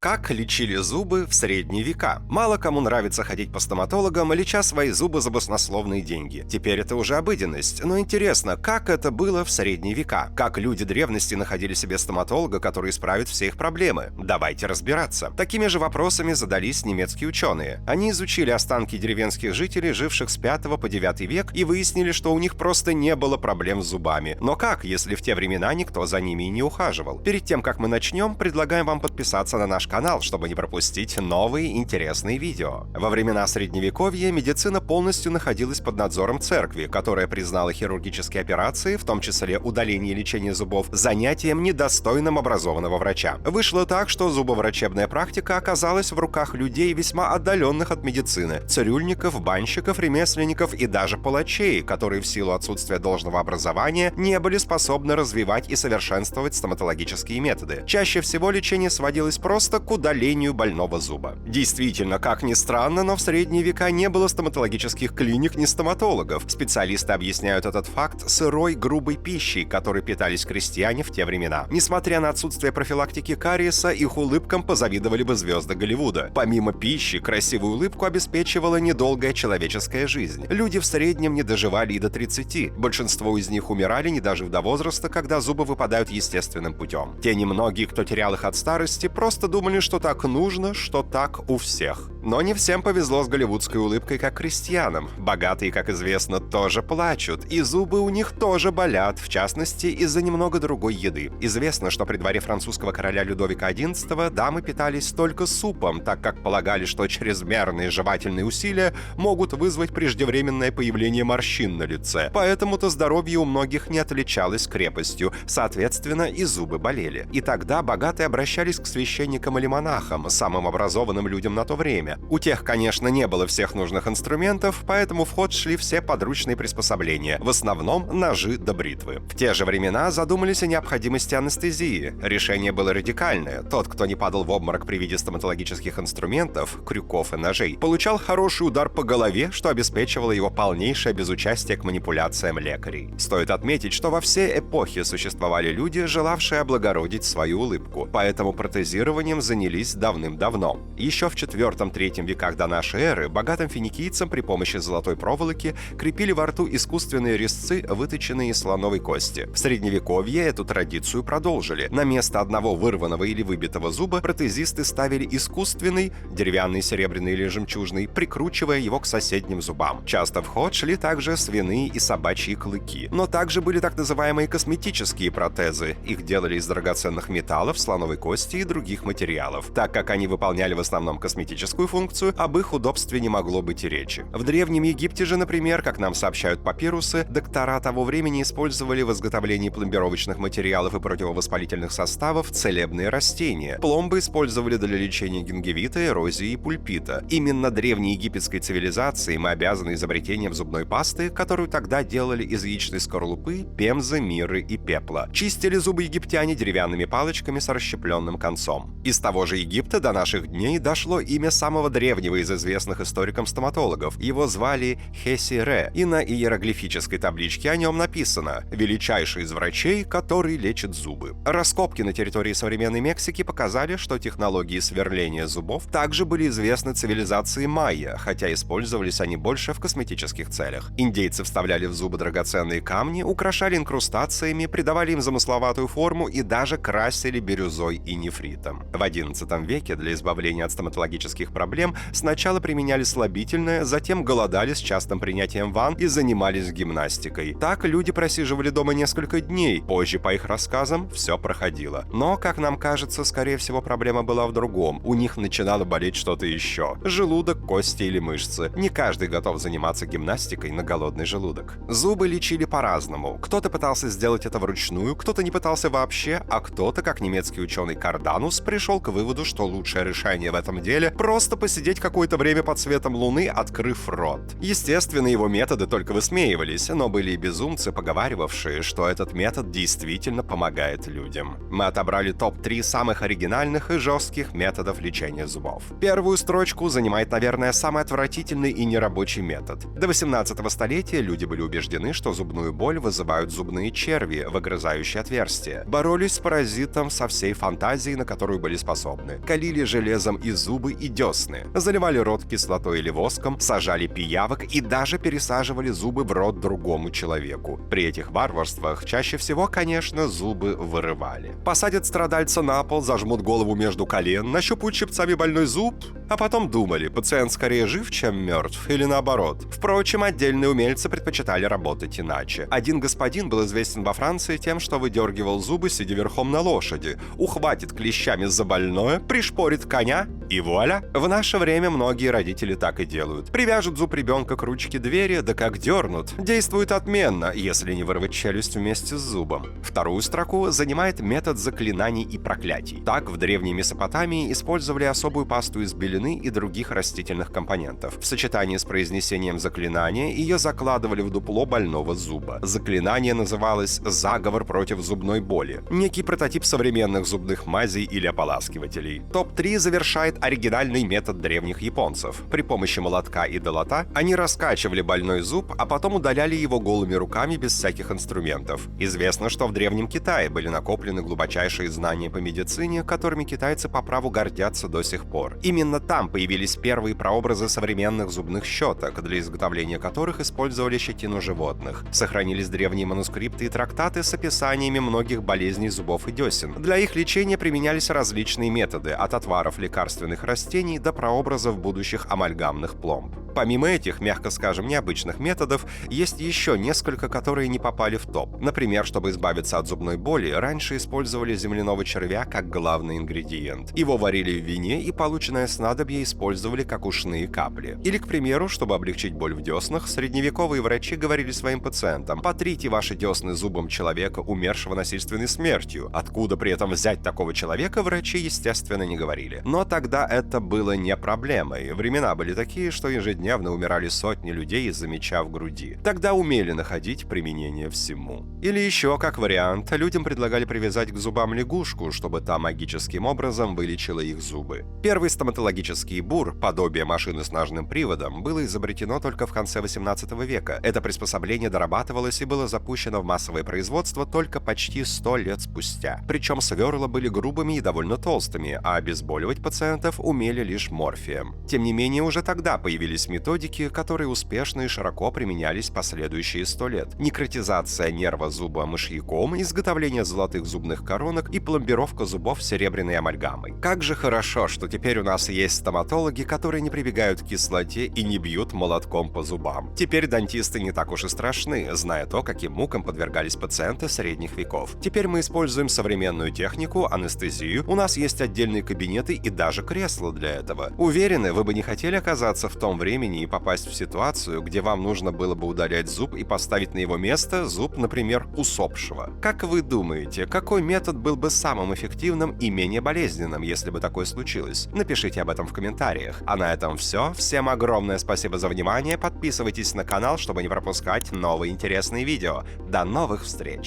Как лечили зубы в средние века? Мало кому нравится ходить по стоматологам, леча свои зубы за баснословные деньги. Теперь это уже обыденность. Но интересно, как это было в средние века? Как люди древности находили себе стоматолога, который исправит все их проблемы? Давайте разбираться. Такими же вопросами задались немецкие ученые. Они изучили останки деревенских жителей, живших с 5 по 9 век, и выяснили, что у них просто не было проблем с зубами. Но как, если в те времена никто за ними и не ухаживал? Перед тем, как мы начнем, предлагаем вам подписаться на наш канал, чтобы не пропустить новые интересные видео. Во времена Средневековья медицина полностью находилась под надзором церкви, которая признала хирургические операции, в том числе удаление и лечение зубов, занятием, недостойным образованного врача. Вышло так, что зубоврачебная практика оказалась в руках людей, весьма отдаленных от медицины – цирюльников, банщиков, ремесленников и даже палачей, которые в силу отсутствия должного образования не были способны развивать и совершенствовать стоматологические методы. Чаще всего лечение сводилось просто к удалению больного зуба. Действительно, как ни странно, но в средние века не было стоматологических клиник ни стоматологов. Специалисты объясняют этот факт сырой, грубой пищей, которой питались крестьяне в те времена. Несмотря на отсутствие профилактики кариеса, их улыбкам позавидовали бы звезды Голливуда. Помимо пищи, красивую улыбку обеспечивала недолгая человеческая жизнь. Люди в среднем не доживали и до 30. Большинство из них умирали, не дожив до возраста, когда зубы выпадают естественным путем. Те немногие, кто терял их от старости, просто думали, что так нужно, что так у всех. Но не всем повезло с голливудской улыбкой, как крестьянам. Богатые, как известно, тоже плачут, и зубы у них тоже болят, в частности, из-за немного другой еды. Известно, что при дворе французского короля Людовика XI дамы питались только супом, так как полагали, что чрезмерные жевательные усилия могут вызвать преждевременное появление морщин на лице. Поэтому-то здоровье у многих не отличалось крепостью, соответственно, и зубы болели. И тогда богатые обращались к священникам или монахам, самым образованным людям на то время. У тех, конечно, не было всех нужных инструментов, поэтому в ход шли все подручные приспособления, в основном ножи да бритвы. В те же времена задумались о необходимости анестезии. Решение было радикальное. Тот, кто не падал в обморок при виде стоматологических инструментов, крюков и ножей, получал хороший удар по голове, что обеспечивало его полнейшее безучастие к манипуляциям лекарей. Стоит отметить, что во все эпохи существовали люди, желавшие облагородить свою улыбку, поэтому протезированием занялись давным-давно. Еще в IV-III веках до нашей эры богатым финикийцам при помощи золотой проволоки крепили во рту искусственные резцы, выточенные из слоновой кости. В Средневековье эту традицию продолжили. На место одного вырванного или выбитого зуба протезисты ставили искусственный, деревянный, серебряный или жемчужный, прикручивая его к соседним зубам. Часто в ход шли также свиные и собачьи клыки. Но также были так называемые косметические протезы. Их делали из драгоценных металлов, слоновой кости и других материалов. Так как они выполняли в основном косметическую функцию, об их удобстве не могло быть и речи. В Древнем Египте же, например, как нам сообщают папирусы, доктора того времени использовали в изготовлении пломбировочных материалов и противовоспалительных составов целебные растения. Пломбы использовали для лечения гингивита, эрозии и пульпита. Именно древней египетской цивилизации мы обязаны изобретением зубной пасты, которую тогда делали из яичной скорлупы, пемзы, мирры и пепла. Чистили зубы египтяне деревянными палочками с расщепленным концом. Из того же Египта до наших дней дошло имя самого древнего из известных историкам-стоматологов. Его звали Хеси-Ре, и на иероглифической табличке о нем написано «Величайший из врачей, который лечит зубы». Раскопки на территории современной Мексики показали, что технологии сверления зубов также были известны цивилизации майя, хотя использовались они больше в косметических целях. Индейцы вставляли в зубы драгоценные камни, украшали инкрустациями, придавали им замысловатую форму и даже красили бирюзой и нефритом. В XI веке для избавления от стоматологических проблем сначала применяли слабительное, затем голодали с частым принятием ванн и занимались гимнастикой. Так люди просиживали дома несколько дней, позже, по их рассказам, все проходило. Но, как нам кажется, скорее всего, проблема была в другом. У них начинало болеть что-то еще. Желудок, кости или мышцы. Не каждый готов заниматься гимнастикой на голодный желудок. Зубы лечили по-разному. Кто-то пытался сделать это вручную, кто-то не пытался вообще, а кто-то, как немецкий ученый Карданус, пришел к выводу, что лучшее решение в этом деле — просто просто посидеть какое-то время под светом луны, открыв рот. Естественно, его методы только высмеивались, но были и безумцы, поговаривавшие, что этот метод действительно помогает людям. Мы отобрали топ-3 самых оригинальных и жестких методов лечения зубов. Первую строчку занимает, наверное, самый отвратительный и нерабочий метод. До 18 столетия люди были убеждены, что зубную боль вызывают зубные черви, выгрызающие отверстия. Боролись с паразитом со всей фантазией, на которую были способны. Калили железом и зубы, и десны. Заливали рот кислотой или воском, сажали пиявок и даже пересаживали зубы в рот другому человеку. При этих варварствах чаще всего, конечно, зубы вырывали. Посадят страдальца на пол, зажмут голову между колен, нащупают щипцами больной зуб, а потом думали, пациент скорее жив, чем мертв, или наоборот. Впрочем, отдельные умельцы предпочитали работать иначе. Один господин был известен во Франции тем, что выдергивал зубы, сидя верхом на лошади, ухватит клещами за больное, пришпорит коня и вуаля! В наше время многие родители так и делают. Привяжут зуб ребенка к ручке двери, да как дернут. Действует отменно, если не вырвать челюсть вместе с зубом. Вторую строку занимает метод заклинаний и проклятий. Так, в древней Месопотамии использовали особую пасту из белины и других растительных компонентов. В сочетании с произнесением заклинания ее закладывали в дупло больного зуба. Заклинание называлось «заговор против зубной боли», некий прототип современных зубных мазей или ополаскивателей. Топ-3 завершает оригинальный метод древних японцев. При помощи молотка и долота они раскачивали больной зуб, а потом удаляли его голыми руками без всяких инструментов. Известно, что в Древнем Китае были накоплены глубочайшие знания по медицине, которыми китайцы по праву гордятся до сих пор. Именно там появились первые прообразы современных зубных щеток, для изготовления которых использовали щетину животных. Сохранились древние манускрипты и трактаты с описаниями многих болезней зубов и десен. Для их лечения применялись различные методы, от отваров лекарственных растений до прообразов будущих амальгамных пломб. Помимо этих, мягко скажем, необычных методов, есть еще несколько, которые не попали в топ. Например, чтобы избавиться от зубной боли, раньше использовали земляного червя как главный ингредиент. Его варили в вине и полученное снадобье использовали как ушные капли. Или, к примеру, чтобы облегчить боль в деснах, средневековые врачи говорили своим пациентам: «Потрите ваши десны зубом человека, умершего насильственной смертью». Откуда при этом взять такого человека, врачи, естественно, не говорили. Но тогда это было не проблемой. Времена были такие, что ежедневно умирали сотни людей из-за меча в груди. Тогда умели находить применение всему. Или еще, как вариант, людям предлагали привязать к зубам лягушку, чтобы та магическим образом вылечила их зубы. Первый стоматологический бур, подобие машины с ножным приводом, было изобретено только в конце 18 века. Это приспособление дорабатывалось и было запущено в массовое производство только почти 100 лет спустя. Причем сверла были грубыми и довольно толстыми, а обезболивать пациентов умели лишь морфием. Тем не менее, уже тогда появились методики, которые успешно и широко применялись последующие 100 лет. Некротизация нерва зуба мышьяком, изготовление золотых зубных коронок и пломбировка зубов серебряной амальгамой. Как же хорошо, что теперь у нас есть стоматологи, которые не прибегают к кислоте и не бьют молотком по зубам. Теперь дантисты не так уж и страшны, зная то, каким мукам подвергались пациенты средних веков. Теперь мы используем современную технику, анестезию, у нас есть отдельные кабинеты и даже кресла для этого. Уверены, вы бы не хотели оказаться в том времени и попасть в ситуацию, где вам нужно было бы удалять зуб и поставить на его место зуб, например, усопшего. Как вы думаете, какой метод был бы самым эффективным и менее болезненным, если бы такое случилось? Напишите об этом в комментариях. А на этом все. Всем огромное спасибо за внимание. Подписывайтесь на канал, чтобы не пропускать новые интересные видео. До новых встреч!